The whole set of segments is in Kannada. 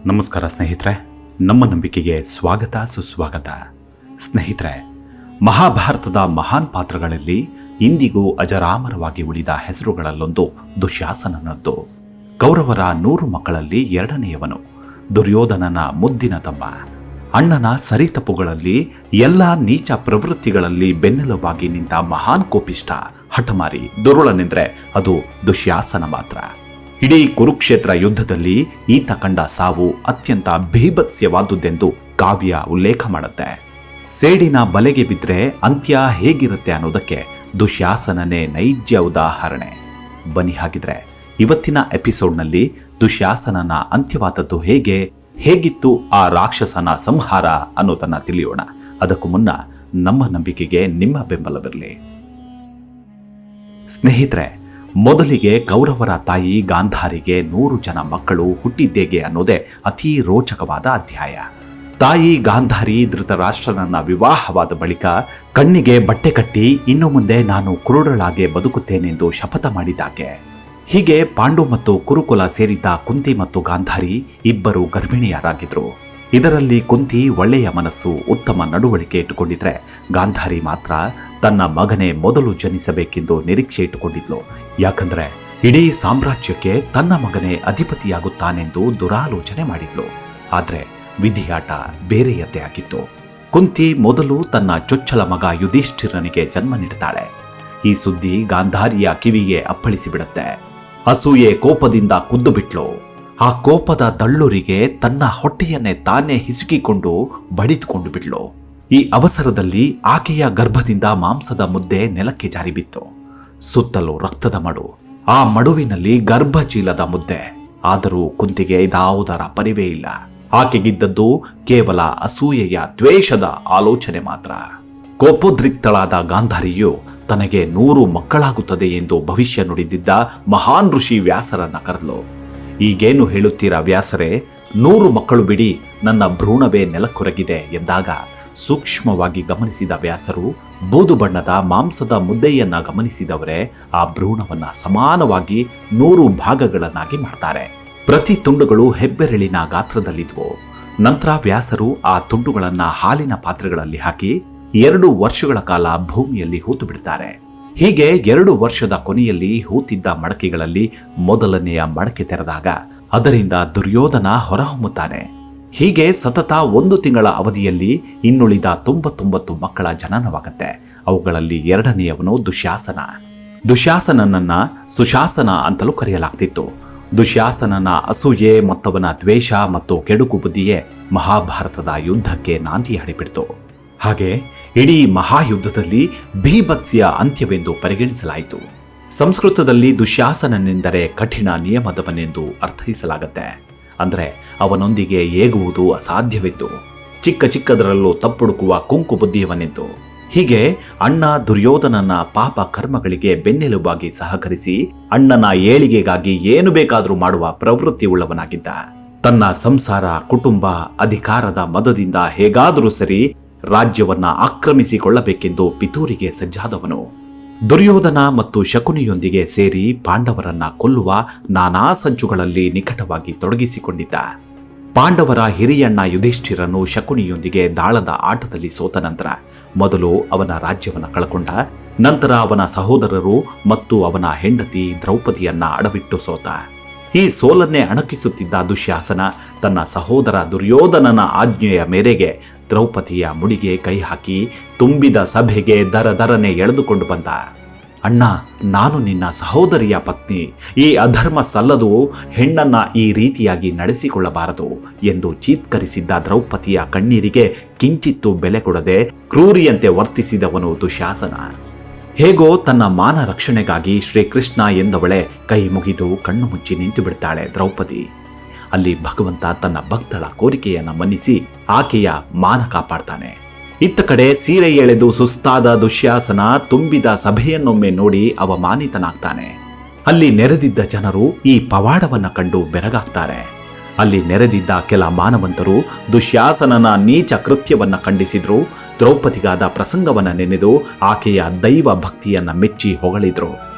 ನಮಸ್ಕಾರ ಸ್ನೇಹಿತರೆ, ನಮ್ಮ ನಂಬಿಕೆಗೆ ಸ್ವಾಗತ ಸುಸ್ವಾಗತ. ಸ್ನೇಹಿತರೆ, ಮಹಾಭಾರತದ ಮಹಾನ್ ಪಾತ್ರಗಳಲ್ಲಿ ಇಂದಿಗೂ ಅಜರಾಮರವಾಗಿ ಉಳಿದ ಹೆಸರುಗಳಲ್ಲೊಂದು ದುಶ್ಯಾಸನನದ್ದು. ಕೌರವರ 100 ಮಕ್ಕಳಲ್ಲಿ ಎರಡನೆಯವನು, ದುರ್ಯೋಧನನ ಮುದ್ದಿನ ತಮ್ಮ. ಅಣ್ಣನ ಸರಿತಪ್ಪುಗಳಲ್ಲಿ ಎಲ್ಲ ನೀಚ ಪ್ರವೃತ್ತಿಗಳಲ್ಲಿ ಬೆನ್ನೆಲುಬಾಗಿ ನಿಂತ ಮಹಾನ್ ಕೋಪಿಷ್ಟ, ಹಠಮಾರಿ, ದುರುಳನೆಂದರೆ ಅದು ದುಶ್ಯಾಸನ ಮಾತ್ರ. ಇಡೀ ಕುರುಕ್ಷೇತ್ರ ಯುದ್ಧದಲ್ಲಿ ಈತ ಕಂಡ ಸಾವು ಅತ್ಯಂತ ಭೀಭತ್ಸ್ಯವಾದುದೆಂದು ಕಾವ್ಯ ಉಲ್ಲೇಖ ಮಾಡುತ್ತೆ. ಸೇಡಿನ ಬಲೆಗೆ ಬಿದ್ದರೆ ಅಂತ್ಯ ಹೇಗಿರುತ್ತೆ ಅನ್ನೋದಕ್ಕೆ ದುಶ್ಯಾಸನನೇ ನೈಜ ಉದಾಹರಣೆ. ಬನ್ನಿ ಹಾಗಿದ್ರೆ ಇವತ್ತಿನ ಎಪಿಸೋಡ್ನಲ್ಲಿ ದುಶ್ಯಾಸನನ ಅಂತ್ಯವಾದದ್ದು ಹೇಗಿತ್ತು ಆ ರಾಕ್ಷಸನ ಸಂಹಾರ ಅನ್ನೋದನ್ನ ತಿಳಿಯೋಣ. ಅದಕ್ಕೂ ಮುನ್ನ ನಮ್ಮ ನಂಬಿಕೆಗೆ ನಿಮ್ಮ ಬೆಂಬಲವಿರಲಿ. ಸ್ನೇಹಿತರೆ, ಮೊದಲಿಗೆ ಕೌರವರ ತಾಯಿ ಗಾಂಧಾರಿಗೆ 100 ಜನ ಮಕ್ಕಳು ಹುಟ್ಟಿದ್ದೇಗೆ ಅನ್ನೋದೇ ಅತೀ ರೋಚಕವಾದ ಅಧ್ಯಾಯ. ತಾಯಿ ಗಾಂಧಾರಿ ಧೃತರಾಷ್ಟ್ರನನ್ನ ವಿವಾಹವಾದ ಬಳಿಕ ಕಣ್ಣಿಗೆ ಬಟ್ಟೆ ಕಟ್ಟಿ ಇನ್ನು ಮುಂದೆ ನಾನು ಕುರುಡಳಾಗೆ ಬದುಕುತ್ತೇನೆಂದು ಶಪಥ ಮಾಡಿದಾಕೆ. ಹೀಗೆ ಪಾಂಡು ಮತ್ತು ಕುರುಕುಲ ಸೇರಿದ ಕುಂತಿ ಮತ್ತು ಗಾಂಧಾರಿ ಇಬ್ಬರು ಗರ್ಭಿಣಿಯರಾಗಿದ್ರು. ಇದರಲ್ಲಿ ಕುಂತಿ ಒಳ್ಳೆಯ ಮನಸ್ಸು, ಉತ್ತಮ ನಡವಳಿಕೆ ಇಟ್ಟುಕೊಂಡಿದ್ರೆ ಗಾಂಧಾರಿ ಮಾತ್ರ ತನ್ನ ಮಗನೇ ಮೊದಲು ಜನಿಸಬೇಕೆಂದು ನಿರೀಕ್ಷೆ ಇಟ್ಟುಕೊಂಡಿದ್ಲು. ಯಾಕಂದ್ರೆ ಇಡೀ ಸಾಮ್ರಾಜ್ಯಕ್ಕೆ ತನ್ನ ಮಗನೇ ಅಧಿಪತಿಯಾಗುತ್ತಾನೆಂದು ದುರಾಲೋಚನೆ ಮಾಡಿದ್ಲು. ಆದ್ರೆ ವಿಧಿಯಾಟ ಬೇರೆಯತೆ ಆಗಿತ್ತು. ಕುಂತಿ ಮೊದಲು ತನ್ನ ಚೊಚ್ಚಲ ಮಗ ಯುಧಿಷ್ಠಿರನಿಗೆ ಜನ್ಮ ನೀಡುತ್ತಾಳೆ. ಈ ಸುದ್ದಿ ಗಾಂಧಾರಿಯ ಕಿವಿಗೆ ಅಪ್ಪಳಿಸಿಬಿಡುತ್ತೆ. ಅಸೂಯೆ ಕೋಪದಿಂದ ಕುದ್ದು ಬಿಟ್ಲು. ಆ ಕೋಪದ ದಳ್ಳುರಿಗೆ ತನ್ನ ಹೊಟ್ಟೆಯನ್ನೇ ತಾನೇ ಹಿಸುಕಿಕೊಂಡು ಬಡಿದುಕೊಂಡು ಬಿಟ್ಲು. ಈ ಅವಸರದಲ್ಲಿ ಆಕೆಯ ಗರ್ಭದಿಂದ ಮಾಂಸದ ಮುದ್ದೆ ನೆಲಕ್ಕೆ ಜಾರಿಬಿತ್ತು. ಸುತ್ತಲೂ ರಕ್ತದ ಮಡು, ಆ ಮಡುವಿನಲ್ಲಿ ಗರ್ಭಚೀಲದ ಮುದ್ದೆ. ಆದರೂ ಕುಂತಿಗೆ ಇದಾವುದರ ಪರಿವೇ ಇಲ್ಲ. ಆಕೆಗಿದ್ದದ್ದು ಕೇವಲ ಅಸೂಯೆಯ ದ್ವೇಷದ ಆಲೋಚನೆ ಮಾತ್ರ. ಕೋಪೋದ್ರಿಕ್ತಳಾದ ಗಾಂಧಾರಿಯು ತನಗೆ 100 ಮಕ್ಕಳಾಗುತ್ತದೆ ಎಂದು ಭವಿಷ್ಯ ನುಡಿದಿದ್ದ ಮಹಾನ್ ಋಷಿ ವ್ಯಾಸರನ್ನ ಕರೆದಳು. ಈಗೇನು ಹೇಳುತ್ತೀರಾ ವ್ಯಾಸರೇ, 100 ಮಕ್ಕಳು ಬಿಡಿ, ನನ್ನ ಭ್ರೂಣವೇ ನೆಲಕ್ಕೊರಗಿದೆ ಎಂದಾಗ ಸೂಕ್ಷ್ಮವಾಗಿ ಗಮನಿಸಿದ ವ್ಯಾಸರು ಬೂದು ಬಣ್ಣದ ಮಾಂಸದ ಮುದ್ದೆಯನ್ನ ಗಮನಿಸಿದವರೇ ಆ ಭ್ರೂಣವನ್ನ ಸಮಾನವಾಗಿ 100 ಭಾಗಗಳನ್ನಾಗಿ ಮಾಡ್ತಾರೆ. ಪ್ರತಿ ತುಂಡುಗಳು ಹೆಬ್ಬೆರಳಿನ ಗಾತ್ರದಲ್ಲಿದ್ವು. ನಂತರ ವ್ಯಾಸರು ಆ ತುಂಡುಗಳನ್ನ ಹಾಲಿನ ಪಾತ್ರೆಗಳಲ್ಲಿ ಹಾಕಿ 2 ವರ್ಷಗಳ ಕಾಲ ಭೂಮಿಯಲ್ಲಿ ಹೂತು ಬಿಡ್ತಾರೆ. ಹೀಗೆ 2 ವರ್ಷದ ಕೊನೆಯಲ್ಲಿ ಹೂತಿದ್ದ ಮಡಕೆಗಳಲ್ಲಿ ಮೊದಲನೆಯ ಮಡಕೆ ತೆರೆದಾಗ ಅದರಿಂದ ದುರ್ಯೋಧನ ಹೊರಹೊಮ್ಮುತ್ತಾನೆ. ಹೀಗೆ ಸತತ 1 ತಿಂಗಳ ಅವಧಿಯಲ್ಲಿ ಇನ್ನುಳಿದ 99 ಮಕ್ಕಳ ಜನನವಾಗತ್ತೆ. ಅವುಗಳಲ್ಲಿ ಎರಡನೆಯವನು ದುಶ್ಯಾಸನ. ದುಶ್ಯಾಸನನನ್ನ ಸುಶಾಸನ ಅಂತಲೂ ಕರೆಯಲಾಗ್ತಿತ್ತು. ದುಶ್ಯಾಸನನ ಅಸೂಯೆ ಮತ್ತವನ ದ್ವೇಷ ಮತ್ತು ಕೆಡುಕು ಬುದ್ಧಿಯೇ ಮಹಾಭಾರತದ ಯುದ್ಧಕ್ಕೆ ನಾಂದಿ ಹಾಡಿಬಿಡ್ತು. ಹಾಗೆ ಇಡೀ ಮಹಾಯುದ್ಧದಲ್ಲಿ ಭೀಭತ್ಸ್ಯ ಅಂತ್ಯವೆಂದು ಪರಿಗಣಿಸಲಾಯಿತು. ಸಂಸ್ಕೃತದಲ್ಲಿ ದುಶ್ಯಾಸನನೆಂದರೆ ಕಠಿಣ ನಿಯಮದವನೆಂದು ಅರ್ಥೈಸಲಾಗತ್ತೆ. ಅಂದರೆ ಅವನೊಂದಿಗೆ ಏಗುವುದು ಅಸಾಧ್ಯವೆಂದು, ಚಿಕ್ಕ ಚಿಕ್ಕದರಲ್ಲೂ ತಪ್ಪುಡುಕುವ ಕುಂಕು ಬುದ್ಧಿಯವನೆಂದು. ಹೀಗೆ ಅಣ್ಣ ದುರ್ಯೋಧನನ ಪಾಪ ಕರ್ಮಗಳಿಗೆ ಬೆನ್ನೆಲುಬಾಗಿ ಸಹಕರಿಸಿ ಅಣ್ಣನ ಏಳಿಗೆಗಾಗಿ ಏನು ಬೇಕಾದರೂ ಮಾಡುವ ಪ್ರವೃತ್ತಿ ಉಳ್ಳವನಾಗಿದ್ದ. ತನ್ನ ಸಂಸಾರ, ಕುಟುಂಬ, ಅಧಿಕಾರದ ಮದದಿಂದ ಹೇಗಾದರೂ ಸರಿ ರಾಜ್ಯವನ್ನ ಆಕ್ರಮಿಸಿಕೊಳ್ಳಬೇಕೆಂದು ಪಿತೂರಿಗೆ ಸಜ್ಜಾದವನು. ದುರ್ಯೋಧನ ಮತ್ತು ಶಕುನಿಯೊಂದಿಗೆ ಸೇರಿ ಪಾಂಡವರನ್ನ ಕೊಲ್ಲುವ ನಾನಾ ಸಂಚುಗಳಲ್ಲಿ ನಿಕಟವಾಗಿ ತೊಡಗಿಸಿಕೊಂಡಿದ್ದ. ಪಾಂಡವರ ಹಿರಿಯಣ್ಣ ಯುಧಿಷ್ಠಿರನು ಶಕುನಿಯೊಂದಿಗೆ ದಾಳದ ಆಟದಲ್ಲಿ ಸೋತ ನಂತರ ಮೊದಲು ಅವನ ರಾಜ್ಯವನ್ನು ಕಳಕೊಂಡ. ನಂತರ ಅವನ ಸಹೋದರರು ಮತ್ತು ಅವನ ಹೆಂಡತಿ ದ್ರೌಪದಿಯನ್ನ ಅಡವಿಟ್ಟು ಸೋತ. ಈ ಸೋಲನ್ನೇ ಅಣಕಿಸುತ್ತಿದ್ದ ದುಶ್ಯಾಸನ ತನ್ನ ಸಹೋದರ ದುರ್ಯೋಧನನ ಆಜ್ಞೆಯ ಮೇರೆಗೆ ದ್ರೌಪದಿಯ ಮುಡಿಗೆ ಕೈ ಹಾಕಿ ತುಂಬಿದ ಸಭೆಗೆ ದರದರನೆ ಎಳೆದುಕೊಂಡು ಬಂದ. ಅಣ್ಣ, ನಾನು ನಿನ್ನ ಸಹೋದರಿಯ ಪತ್ನಿ. ಈ ಅಧರ್ಮ ಸಲ್ಲದು. ಹೆಣ್ಣನ್ನ ಈ ರೀತಿಯಾಗಿ ನಡೆಸಿಕೊಳ್ಳಬಾರದು ಎಂದು ಚೀತ್ಕರಿಸಿದ್ದ ದ್ರೌಪದಿಯ ಕಣ್ಣೀರಿಗೆ ಕಿಂಚಿತ್ತೂ ಬೆಲೆ ಕೊಡದೆ ಕ್ರೂರಿಯಂತೆ ವರ್ತಿಸಿದವನು ದುಶ್ಯಾಸನ. ಹೇಗೋ ತನ್ನ ಮಾನ ರಕ್ಷಣೆಗಾಗಿ ಶ್ರೀಕೃಷ್ಣ ಎಂದವಳೆ ಕೈ ಮುಗಿದು ಕಣ್ಣು ಮುಚ್ಚಿ ನಿಂತು ಬಿಡ್ತಾಳೆ ದ್ರೌಪದಿ. ಅಲ್ಲಿ ಭಗವಂತ ತನ್ನ ಭಕ್ತಳ ಕೋರಿಕೆಯನ್ನು ಮನ್ನಿಸಿ ಆಕೆಯ ಮಾನ ಕಾಪಾಡ್ತಾನೆ. ಇತ್ತ ಕಡೆ ಸೀರೆ ಎಳೆದು ಸುಸ್ತಾದ ದುಶ್ಯಾಸನ ತುಂಬಿದ ಸಭೆಯನ್ನೊಮ್ಮೆ ನೋಡಿ ಅವಮಾನಿತನಾಗ್ತಾನೆ. ಅಲ್ಲಿ ನೆರೆದಿದ್ದ ಜನರು ಈ ಪವಾಡವನ್ನ ಕಂಡು ಬೆರಗಾಗ್ತಾರೆ. ಅಲ್ಲಿ ನೆರೆದಿದ್ದ ಕೆಲ ಮಾನವಂತರು ದುಶ್ಯಾಸನನ ನೀಚ ಕೃತ್ಯವನ್ನ ಖಂಡಿಸಿದ್ರು. ದ್ರೌಪದಿಗಾದ ಪ್ರಸಂಗವನ್ನ ನೆನೆದು ಆಕೆಯ ದೈವ ಭಕ್ತಿಯನ್ನ ಮೆಚ್ಚಿ ಹೊಗಳಿದ್ರು.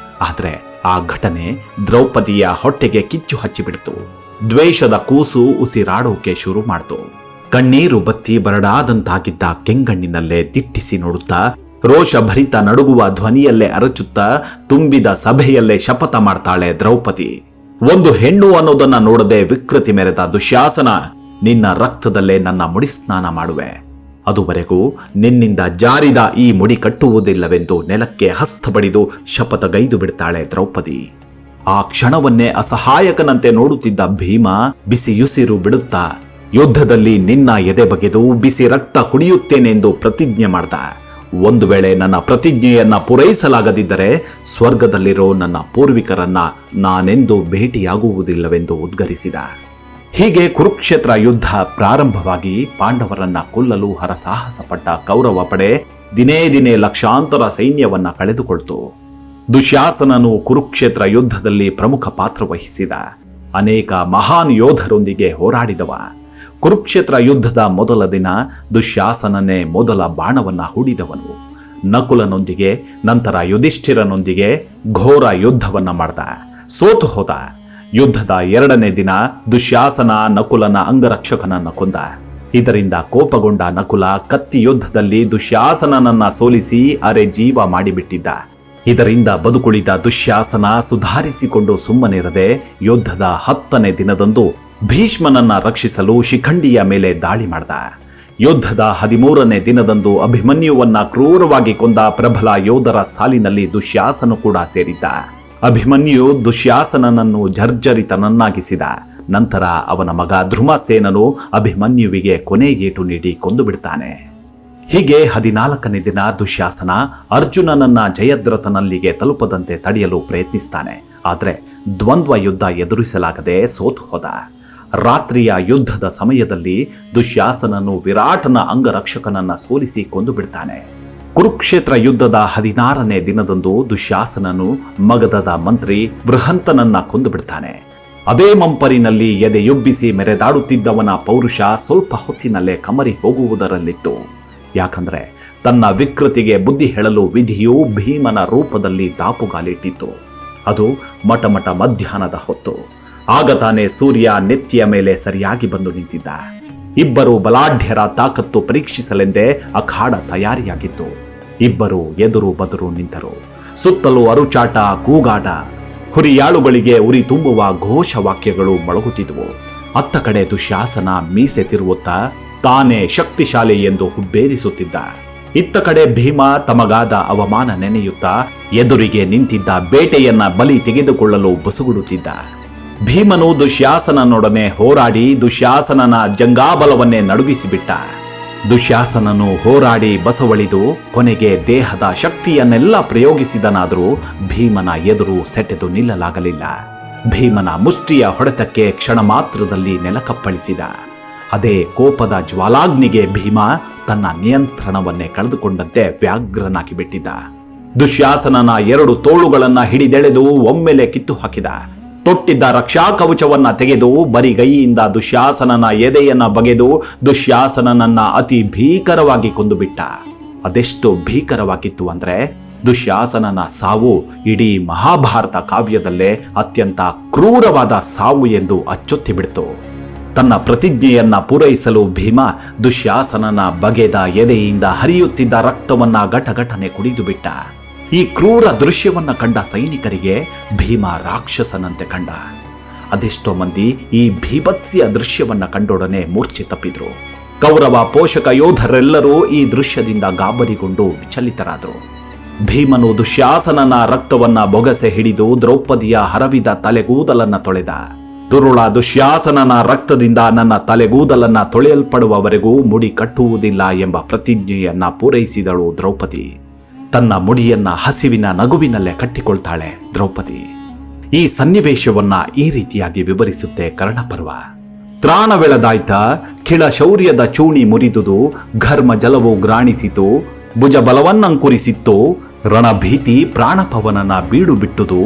ಆದರೆ ಆ ಘಟನೆ ದ್ರೌಪದಿಯ ಹೊಟ್ಟೆಗೆ ಕಿಚ್ಚು ಹಚ್ಚಿಬಿಡ್ತು. ದ್ವೇಷದ ಕೂಸು ಉಸಿರಾಡೋಕೆ ಶುರು ಮಾಡ್ತು. ಕಣ್ಣೀರು ಬತ್ತಿ ಬರಡಾದಂತಾಗಿದ್ದ ಕೆಂಗಣ್ಣಿನಲ್ಲೇ ದಿಟ್ಟಿಸಿ ನೋಡುತ್ತಾ, ರೋಷಭರಿತ ನಡುಗುವ ಧ್ವನಿಯಲ್ಲೇ ಅರಚುತ್ತಾ, ತುಂಬಿದ ಸಭೆಯಲ್ಲೇ ಶಪಥ ಮಾಡ್ತಾಳೆ ದ್ರೌಪದಿ. ಒಂದು ಹೆಣ್ಣು ಅನ್ನೋದನ್ನ ನೋಡದೆ ವಿಕೃತಿ ಮೆರೆದ ದುಶ್ಯಾಸನ, ನಿನ್ನ ರಕ್ತದಲ್ಲೇ ನನ್ನ ಮುಡಿ ಸ್ನಾನ ಮಾಡುವೆ, ಅದುವರೆಗೂ ನಿನ್ನಿಂದ ಜಾರಿದ ಈ ಮುಡಿ ಕಟ್ಟುವುದಿಲ್ಲವೆಂದು ನೆಲಕ್ಕೆ ಹಸ್ತ ಬಡಿದು ಶಪಥಗೈದು ಬಿಡ್ತಾಳೆ ದ್ರೌಪದಿ. ಆ ಕ್ಷಣವನ್ನೇ ಅಸಹಾಯಕನಂತೆ ನೋಡುತ್ತಿದ್ದ ಭೀಮ ಬಿಸಿಯುಸಿರು ಬಿಡುತ್ತಾ, ಯುದ್ಧದಲ್ಲಿ ನಿನ್ನ ಎದೆ ಬಗೆದು ಬಿಸಿ ರಕ್ತ ಕುಡಿಯುತ್ತೇನೆಂದು ಪ್ರತಿಜ್ಞೆ ಮಾಡ್ದ. ಒಂದು ವೇಳೆ ನನ್ನ ಪ್ರತಿಜ್ಞೆಯನ್ನ ಪೂರೈಸಲಾಗದಿದ್ದರೆ ಸ್ವರ್ಗದಲ್ಲಿರೋ ನನ್ನ ಪೂರ್ವಿಕರನ್ನ ನಾನೆಂದು ಭೇಟಿಯಾಗುವುದಿಲ್ಲವೆಂದು ಉದ್ಗರಿಸಿದ. ಹೀಗೆ ಕುರುಕ್ಷೇತ್ರ ಯುದ್ಧ ಪ್ರಾರಂಭವಾಗಿ ಪಾಂಡವರನ್ನ ಕೊಲ್ಲಲು ಹರಸಾಹಸ ಪಟ್ಟ ಕೌರವ ಪಡೆ ದಿನೇ ದಿನೇ ಲಕ್ಷಾಂತರ ಸೈನ್ಯವನ್ನ ಕಳೆದುಕೊಳ್ತು. ದುಶ್ಯಾಸನನು ಕುರುಕ್ಷೇತ್ರ ಯುದ್ಧದಲ್ಲಿ ಪ್ರಮುಖ ಪಾತ್ರ ವಹಿಸಿದ. ಅನೇಕ ಮಹಾನ್ ಯೋಧರೊಂದಿಗೆ ಹೋರಾಡಿದವ. ಕುರುಕ್ಷೇತ್ರ ಯುದ್ಧದ ಮೊದಲ ದಿನ ದುಶ್ಯಾಸನನೇ ಮೊದಲ ಬಾಣವನ್ನ ಹೂಡಿದವನು. ನಕುಲನೊಂದಿಗೆ ನಂತರ ಯುಧಿಷ್ಠಿರನೊಂದಿಗೆ ಘೋರ ಯುದ್ಧವನ್ನ ಮಾಡ್ದ, ಸೋತು ಹೋದ. ಯುದ್ಧದ ಎರಡನೇ ದಿನ ದುಶ್ಯಾಸನ ನಕುಲನ ಅಂಗರಕ್ಷಕನನ್ನ ಕೊಂದ. ಇದರಿಂದ ಕೋಪಗೊಂಡ ನಕುಲ ಕತ್ತಿ ಯುದ್ಧದಲ್ಲಿ ದುಶ್ಯಾಸನನನ್ನ ಸೋಲಿಸಿ ಅರೆ ಜೀವ ಮಾಡಿಬಿಟ್ಟಿದ್ದ. ಇದರಿಂದ ಬದುಕುಳಿದ ದುಶ್ಯಾಸನ ಸುಧಾರಿಸಿಕೊಂಡು ಸುಮ್ಮನಿರದೆ ಯುದ್ಧದ 10ನೇ ದಿನದಂದು ಭೀಷ್ಮನನ್ನ ರಕ್ಷಿಸಲು ಶಿಖಂಡಿಯ ಮೇಲೆ ದಾಳಿ ಮಾಡ್ದ. ಯುದ್ಧದ 13ನೇ ದಿನದಂದು ಅಭಿಮನ್ಯುವನ್ನ ಕ್ರೂರವಾಗಿ ಕೊಂದ ಪ್ರಬಲ ಯೋಧರ ಸಾಲಿನಲ್ಲಿ ದುಶ್ಯಾಸನ ಕೂಡ ಸೇರಿದ್ದ. ಅಭಿಮನ್ಯು ದುಶ್ಯಾಸನನನ್ನು ಜರ್ಜರಿತನನ್ನಾಗಿಸಿದ. ನಂತರ ಅವನ ಮಗ ಧ್ರುಮಸೇನನು ಅಭಿಮನ್ಯುವಿಗೆ ಕೊನೆ ಏಟು ನೀಡಿ ಕೊಂದು ಬಿಡ್ತಾನೆ. ಹೀಗೆ 14ನೇ ದಿನ ದುಶ್ಯಾಸನ ಅರ್ಜುನನನ್ನ ಜಯದ್ರಥನಲ್ಲಿಗೆ ತಲುಪದಂತೆ ತಡೆಯಲು ಪ್ರಯತ್ನಿಸ್ತಾನೆ. ಆದರೆ ದ್ವಂದ್ವ ಯುದ್ಧ ಎದುರಿಸಲಾಗದೆ ಸೋತು ಹೋದ. ರಾತ್ರಿಯ ಯುದ್ಧದ ಸಮಯದಲ್ಲಿ ದುಶ್ಯಾಸನನು ವಿರಾಟನ ಅಂಗರಕ್ಷಕನನ್ನ ಸೋಲಿಸಿ ಕೊಂದು ಬಿಡ್ತಾನೆ. ಕುರುಕ್ಷೇತ್ರ ಯುದ್ಧದ 16ನೇ ದಿನದಂದು ದುಶ್ಯಾಸನನು ಮಗಧದ ಮಂತ್ರಿ ಬೃಹಂತನನ್ನ ಕೊಂದು ಬಿಡ್ತಾನೆ. ಅದೇ ಮಂಪರಿನಲ್ಲಿ ಎದೆಯೊಬ್ಬಿಸಿ ಮೆರೆದಾಡುತ್ತಿದ್ದವನ ಪೌರುಷ ಸ್ವಲ್ಪ ಹೊತ್ತಿನಲ್ಲೇ ಕಮರಿ ಹೋಗುವುದರಲ್ಲಿತ್ತು. ಯಾಕಂದ್ರೆ ತನ್ನ ವಿಕೃತಿಗೆ ಬುದ್ಧಿ ಹೇಳಲು ವಿಧಿಯು ಭೀಮನ ರೂಪದಲ್ಲಿ ದಾಪುಗಾಲಿಟ್ಟಿತ್ತು. ಅದು ಮಟಮಟ ಮಧ್ಯಾಹ್ನದ ಹೊತ್ತು. ಆಗ ತಾನೇ ಸೂರ್ಯ ನೆತ್ತಿಯ ಮೇಲೆ ಸರಿಯಾಗಿ ಬಂದು ನಿಂತಿದ್ದ. ಇಬ್ಬರು ಬಲಾಢ್ಯರ ತಾಕತ್ತು ಪರೀಕ್ಷಿಸಲೆಂದೇ ಅಖಾಡ ತಯಾರಿಯಾಗಿತ್ತು. ಇಬ್ಬರು ಎದುರು ಬದುರು ನಿಂತರು. ಸುತ್ತಲೂ ಅರುಚಾಟ, ಕೂಗಾಟ, ಹುರಿಯಾಳುಗಳಿಗೆ ಉರಿ ತುಂಬುವ ಘೋಷವಾಕ್ಯಗಳು ಮೊಳಗುತ್ತಿದ್ವು. ಅತ್ತ ಕಡೆ ದುಶ್ಯಾಸನ ಮೀಸೆ ತಿರುವುತ್ತಾ ತಾನೇ ಶಕ್ತಿಶಾಲಿ ಎಂದು ಹುಬ್ಬೇರಿಸುತ್ತಿದ್ದ. ಇತ್ತ ಕಡೆ ಭೀಮ ತಮಗಾದ ಅವಮಾನ ನೆನೆಯುತ್ತಾ ಎದುರಿಗೆ ನಿಂತಿದ್ದ ಬೇಟೆಯನ್ನ ಬಲಿ ತೆಗೆದುಕೊಳ್ಳಲು ಬಸುಗುಡುತ್ತಿದ್ದ. ಭೀಮನು ದುಶ್ಯಾಸನನೊಡನೆ ಹೋರಾಡಿ ದುಶ್ಯಾಸನನ ಜಂಗಾಬಲವನ್ನೇ ನಡುಗಿಸಿಬಿಟ್ಟ. ದುಶ್ಯಾಸನನು ಹೋರಾಡಿ ಬಸವಳಿದು ಕೊನೆಗೆ ದೇಹದ ಶಕ್ತಿಯನ್ನೆಲ್ಲ ಪ್ರಯೋಗಿಸಿದನಾದರೂ ಭೀಮನ ಎದುರು ಸೆಟೆದು ನಿಲ್ಲಲಾಗಲಿಲ್ಲ. ಭೀಮನ ಮುಷ್ಟಿಯ ಹೊಡೆತಕ್ಕೆ ಕ್ಷಣ ಮಾತ್ರದಲ್ಲಿ ನೆಲಕಪ್ಪಳಿಸಿದ. ಅದೇ ಕೋಪದ ಜ್ವಾಲಾಗ್ನಿಗೆ ಭೀಮ ತನ್ನ ನಿಯಂತ್ರಣವನ್ನೇ ಕಳೆದುಕೊಂಡಂತೆ ವ್ಯಾಘ್ರನಾಗಿ ಬಿಟ್ಟಿದ್ದ. ದುಶ್ಯಾಸನನ 2 ತೋಳುಗಳನ್ನ ಹಿಡಿದೆಳೆದು ಒಮ್ಮೆಲೆ ಕಿತ್ತು ಹಾಕಿದ. ತೊಟ್ಟಿದ್ದ ರಕ್ಷಾ ಕವಚವನ್ನ ತೆಗೆದು ಬರಿಗೈಯಿಂದ ದುಶ್ಯಾಸನನ ಎದೆಯನ್ನ ಬಗೆದು ದುಶ್ಯಾಸನನನ್ನ ಅತಿ ಭೀಕರವಾಗಿ ಕೊಂದು ಬಿಟ್ಟ. ಅದೆಷ್ಟು ಭೀಕರವಾಗಿತ್ತು ಅಂದ್ರೆ ದುಶ್ಯಾಸನನ ಸಾವು ಇಡೀ ಮಹಾಭಾರತ ಕಾವ್ಯದಲ್ಲೇ ಅತ್ಯಂತ ಕ್ರೂರವಾದ ಸಾವು ಎಂದು ಅಚ್ಚೊತ್ತಿ ಬಿಡ್ತು. ತನ್ನ ಪ್ರತಿಜ್ಞೆಯನ್ನ ಪೂರೈಸಲು ಭೀಮ ದುಶ್ಯಾಸನನ ಬಗೆದ ಎದೆಯಿಂದ ಹರಿಯುತ್ತಿದ್ದ ರಕ್ತವನ್ನ ಘಟಘಟನೆ ಕುಡಿದು ಬಿಟ್ಟ. ಈ ಕ್ರೂರ ದೃಶ್ಯವನ್ನ ಕಂಡ ಸೈನಿಕರಿಗೆ ಭೀಮ ರಾಕ್ಷಸನಂತೆ ಕಂಡ. ಅದೆಷ್ಟೋ ಮಂದಿ ಈ ಭೀಭತ್ಸಿಯ ದೃಶ್ಯವನ್ನ ಕಂಡೊಡನೆ ಮೂರ್ಛೆ ತಪ್ಪಿದ್ರು. ಕೌರವ ಪೋಷಕ ಯೋಧರೆಲ್ಲರೂ ಈ ದೃಶ್ಯದಿಂದ ಗಾಬರಿಗೊಂಡು ವಿಚಲಿತರಾದರು. ಭೀಮನು ದುಶ್ಯಾಸನನ ರಕ್ತವನ್ನ ಬೊಗಸೆ ಹಿಡಿದು ದ್ರೌಪದಿಯ ಹರವಿದ ತಲೆಗೂದಲನ್ನ ತೊಳೆದ. ದುರುಳ ದುಶ್ಯಾಸನನ ರಕ್ತದಿಂದ ನನ್ನ ತಲೆಗೂದಲನ್ನ ತೊಳೆಯಲ್ಪಡುವವರೆಗೂ ಮುಡಿ ಕಟ್ಟುವುದಿಲ್ಲ ಎಂಬ ಪ್ರತಿಜ್ಞೆಯನ್ನ ಪೂರೈಸಿದಳು ದ್ರೌಪದಿ. ತನ್ನ ಮುಡಿಯನ್ನ ಹಸಿವಿನ ನಗುವಿನಲ್ಲೇ ಕಟ್ಟಿಕೊಳ್ತಾಳೆ ದ್ರೌಪದಿ. ಈ ಸನ್ನಿವೇಶವನ್ನ ಈ ರೀತಿಯಾಗಿ ವಿವರಿಸುತ್ತೆ ಕರ್ಣಪರ್ವ. ತ್ರಾಣವೆಳೆದಾಯ್ತ ಕಿಳ ಶೌರ್ಯದ ಚೂಣಿ ಮುರಿದುದು, ಘರ್ಮ ಜಲವು ಗ್ರಾಣಿಸಿತು, ಭುಜ ಬಲವನ್ನಂಕುರಿಸಿತ್ತು, ರಣಭೀತಿ ಪ್ರಾಣಪವನನ ಬೀಡು ಬಿಟ್ಟುದು,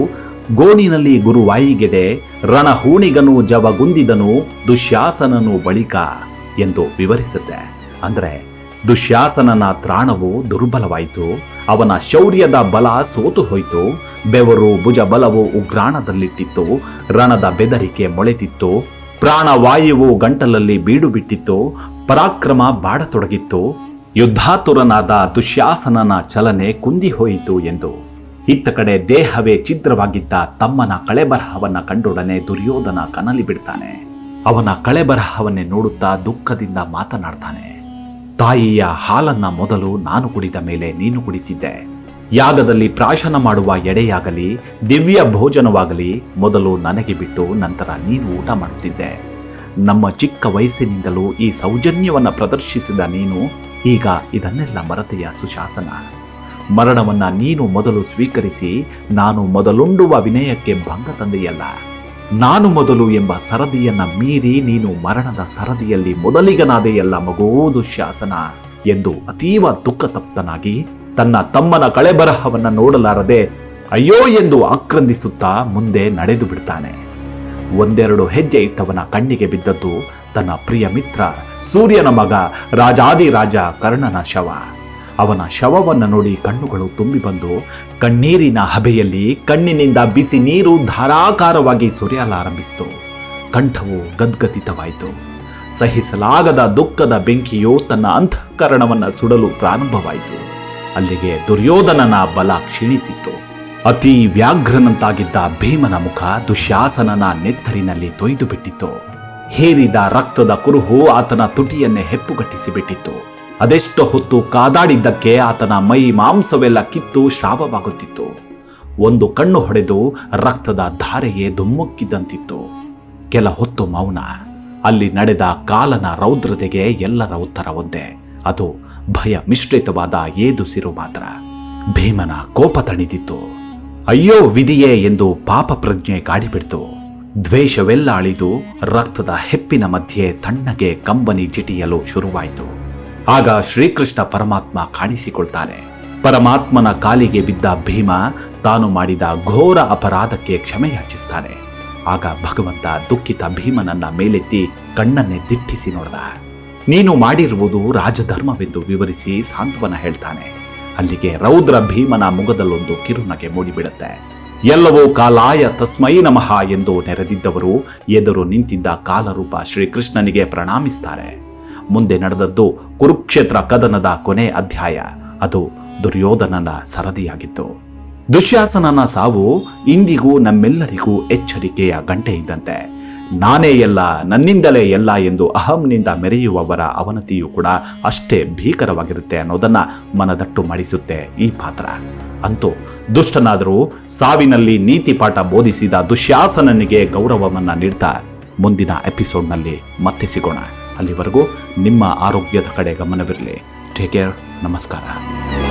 ಗೋಣಿನಲ್ಲಿ ಗುರುವಾಯಿಗೆಡೆ ರಣಹೂಣಿಗನು ಜವಗುಂದಿದನು, ದುಶ್ಯಾಸನನು ಬಳಿಕ ಎಂದು ವಿವರಿಸುತ್ತೆ. ಅಂದ್ರೆ ದುಶ್ಯಾಸನನ ತ್ರಾಣವು ದುರ್ಬಲವಾಯಿತು, ಅವನ ಶೌರ್ಯದ ಬಲ ಸೋತು ಹೋಯಿತು, ಬೆವರು ಭುಜ ಬಲವು ಉಗ್ರಾಣದಲ್ಲಿಟ್ಟಿತ್ತು, ರಣದ ಬೆದರಿಕೆ ಮೊಳೆತಿತ್ತು, ಪ್ರಾಣವಾಯುವು ಗಂಟಲಲ್ಲಿ ಬೀಡು ಬಿಟ್ಟಿತ್ತು. ಪರಾಕ್ರಮ ಬಾಡತೊಡಗಿತ್ತು. ಯುದ್ಧಾತುರನಾದ ದುಶ್ಯಾಸನನ ಚಲನೆ ಕುಂದಿ ಹೋಯಿತು ಎಂದು. ಇತ್ತ ಕಡೆ ದೇಹವೇ ಛಿದ್ರವಾಗಿದ್ದ ತಮ್ಮನ ಕಳೆಬರಹವನ್ನ ಕಂಡೊಡನೆ ದುರ್ಯೋಧನ ಕನಲಿ ಬಿಡ್ತಾನೆ. ಅವನ ಕಳೆಬರಹವನ್ನೇ ನೋಡುತ್ತಾ ದುಃಖದಿಂದ ಮಾತನಾಡ್ತಾನೆ. ತಾಯಿಯ ಹಾಲನ್ನ ಮೊದಲು ನಾನು ಕುಡಿದ ಮೇಲೆ ನೀನು ಕುಡಿತಿದ್ದೆ. ಯಾಗದಲ್ಲಿ ಪ್ರಾಶನ ಮಾಡುವ ಎಡೆಯಾಗಲಿ ದಿವ್ಯ ಭೋಜನವಾಗಲಿ ಮೊದಲು ನನಗೆ ಬಿಟ್ಟು ನಂತರ ನೀನು ಊಟ ಮಾಡುತ್ತಿದ್ದೆ. ನಮ್ಮ ಚಿಕ್ಕ ವಯಸ್ಸಿನಿಂದಲೂ ಈ ಸೌಜನ್ಯವನ್ನ ಪ್ರದರ್ಶಿಸಿದ ನೀನು ಈಗ ಇದನ್ನೆಲ್ಲ ಮರೆತೆಯ ಸುಶಾಸನ. ಮರಣವನ್ನ ನೀನು ಮೊದಲು ಸ್ವೀಕರಿಸಿ ನಾನು ಮೊದಲುಂಡುವ ವಿನಯಕ್ಕೆ ಭಂಗ ತಂದೆಯಲ್ಲ. ನಾನು ಮೊದಲು ಎಂಬ ಸರದಿಯನ್ನ ಮೀರಿ ನೀನು ಮರಣದ ಸರದಿಯಲ್ಲಿ ಮೊದಲಿಗನಾದೆಯಲ್ಲ ಮಗೋ ದುಶ್ಯಾಸನ ಎಂದು ಅತೀವ ದುಃಖತಪ್ತನಾಗಿ ತನ್ನ ತಮ್ಮನ ಕಳೆಬರಹವನ್ನ ನೋಡಲಾರದೆ ಅಯ್ಯೋ ಎಂದು ಆಕ್ರಂದಿಸುತ್ತಾ ಮುಂದೆ ನಡೆದು ಬಿಡ್ತಾನೆ. ಒಂದೆರಡು ಹೆಜ್ಜೆ ಇಟ್ಟವನ ಕಣ್ಣಿಗೆ ಬಿದ್ದದ್ದು ತನ್ನ ಪ್ರಿಯ ಮಿತ್ರ ಸೂರ್ಯನ ಮಗ ರಾಜಾದಿರಾಜ ಕರ್ಣನ ಶವ. ಅವನ ಶವವನ್ನು ನೋಡಿ ಕಣ್ಣುಗಳು ತುಂಬಿ ಬಂದು ಕಣ್ಣೀರಿನ ಹಬೆಯಲ್ಲಿ ಕಣ್ಣಿನಿಂದ ಬಿಸಿ ನೀರು ಧಾರಾಕಾರವಾಗಿ ಸುರಿಯಲಾರಂಭಿಸಿತು. ಕಂಠವು ಗದ್ಗದಿತವಾಯಿತು. ಸಹಿಸಲಾಗದ ದುಃಖದ ಬೆಂಕಿಯು ತನ್ನ ಅಂತಃಕರಣವನ್ನು ಸುಡಲು ಪ್ರಾರಂಭವಾಯಿತು. ಅಲ್ಲಿಗೆ ದುರ್ಯೋಧನನ ಬಲ ಕ್ಷೀಣಿಸಿತು. ಅತಿ ವ್ಯಾಘ್ರನಂತಾಗಿದ್ದ ಭೀಮನ ಮುಖ ದುಶ್ಯಾಸನನ ನೆತ್ತರಿನಲ್ಲಿ ತೊಯ್ದು ಬಿಟ್ಟಿತ್ತು. ಹೇರಿದ ರಕ್ತದ ಕುರುಹು ಆತನ ತುಟಿಯನ್ನೇ ಹೆಪ್ಪುಗಟ್ಟಿಸಿ ಬಿಟ್ಟಿತ್ತು. ಅದೆಷ್ಟು ಹೊತ್ತು ಕಾದಾಡಿದ್ದಕ್ಕೆ ಆತನ ಮೈ ಮಾಂಸವೆಲ್ಲ ಕಿತ್ತು ಶ್ರಾವವಾಗುತ್ತಿತ್ತು. ಒಂದು ಕಣ್ಣು ಹೊಡೆದು ರಕ್ತದ ಧಾರೆಯೇ ಧುಮ್ಮುಕ್ಕಿದಂತಿತ್ತು. ಕೆಲ ಹೊತ್ತು ಮೌನ. ಅಲ್ಲಿ ನಡೆದ ಕಾಲನ ರೌದ್ರತೆಗೆ ಎಲ್ಲರ ಉತ್ತರ ಒಂದೇ, ಅದು ಭಯ ಮಿಶ್ರಿತವಾದ ಏದುಸಿರು ಮಾತ್ರ. ಭೀಮನ ಕೋಪ ತಣಿದಿತ್ತು. ಅಯ್ಯೋ ವಿಧಿಯೇ ಎಂದು ಪಾಪ ಪ್ರಜ್ಞೆ ಗಾಡಿಬಿಡ್ತು. ದ್ವೇಷವೆಲ್ಲ ಅಳಿದು ರಕ್ತದ ಹೆಪ್ಪಿನ ಮಧ್ಯೆ ತಣ್ಣಗೆ ಕಂಬನಿ ಜಿಟಿಯಲು ಶುರುವಾಯಿತು. ಆಗ ಶ್ರೀಕೃಷ್ಣ ಪರಮಾತ್ಮ ಕಾಣಿಸಿಕೊಳ್ತಾನೆ. ಪರಮಾತ್ಮನ ಕಾಲಿಗೆ ಬಿದ್ದ ಭೀಮ ತಾನು ಮಾಡಿದ ಘೋರ ಅಪರಾಧಕ್ಕೆ ಕ್ಷಮೆಯಾಚಿಸ್ತಾನೆ. ಆಗ ಭಗವಂತ ದುಃಖಿತ ಭೀಮನನ್ನ ಮೇಲೆತ್ತಿ ಕಣ್ಣನ್ನೇ ದಿಟ್ಟಿಸಿ ನೋಡ್ದ. ನೀನು ಮಾಡಿರುವುದು ರಾಜಧರ್ಮವೆಂದು ವಿವರಿಸಿ ಸಾಂತ್ವನ ಹೇಳ್ತಾನೆ. ಅಲ್ಲಿಗೆ ರೌದ್ರ ಭೀಮನ ಮುಖದಲ್ಲೊಂದು ಕಿರುನಗೆ ಮೂಡಿಬಿಡುತ್ತೆ. ಎಲ್ಲವೂ ಕಾಲಾಯ ತಸ್ಮೈ ನಮಃ ಎಂದು ನೆರೆದಿದ್ದವರು ಎದುರು ನಿಂತಿದ್ದ ಕಾಲರೂಪ ಶ್ರೀಕೃಷ್ಣನಿಗೆ ಪ್ರಣಾಮಿಸ್ತಾರೆ. ಮುಂದೆ ನಡೆದದ್ದು ಕುರುಕ್ಷೇತ್ರ ಕದನದ ಕೊನೆ ಅಧ್ಯಾಯ. ಅದು ದುರ್ಯೋಧನನ ಸರದಿಯಾಗಿತ್ತು. ದುಶ್ಯಾಸನನ ಸಾವು ಇಂದಿಗೂ ನಮ್ಮೆಲ್ಲರಿಗೂ ಎಚ್ಚರಿಕೆಯ ಗಂಟೆ ಇದ್ದಂತೆ. ನಾನೇ ಎಲ್ಲ, ನನ್ನಿಂದಲೇ ಎಲ್ಲ ಎಂದು ಅಹಂನಿಂದ ಮೆರೆಯುವವರ ಅವನತಿಯೂ ಕೂಡ ಅಷ್ಟೇ ಭೀಕರವಾಗಿರುತ್ತೆ ಅನ್ನೋದನ್ನ ಮನದಟ್ಟು ಮಾಡಿಸುತ್ತೆ ಈ ಪಾತ್ರ. ಅಂತೂ ದುಷ್ಟನಾದರೂ ಸಾವಿನಲ್ಲಿ ನೀತಿ ಪಾಠ ಬೋಧಿಸಿದ ದುಶ್ಯಾಸನನಿಗೆ ಗೌರವವನ್ನ ನೀಡ್ತಾ ಮುಂದಿನ ಎಪಿಸೋಡ್ನಲ್ಲಿ ಮತ್ತೆ ಸಿಗೋಣ. ಅಲ್ಲಿವರೆಗೂ ನಿಮ್ಮ ಆರೋಗ್ಯದ ಕಡೆ ಗಮನವಿರಲಿ. Take care. ನಮಸ್ಕಾರ.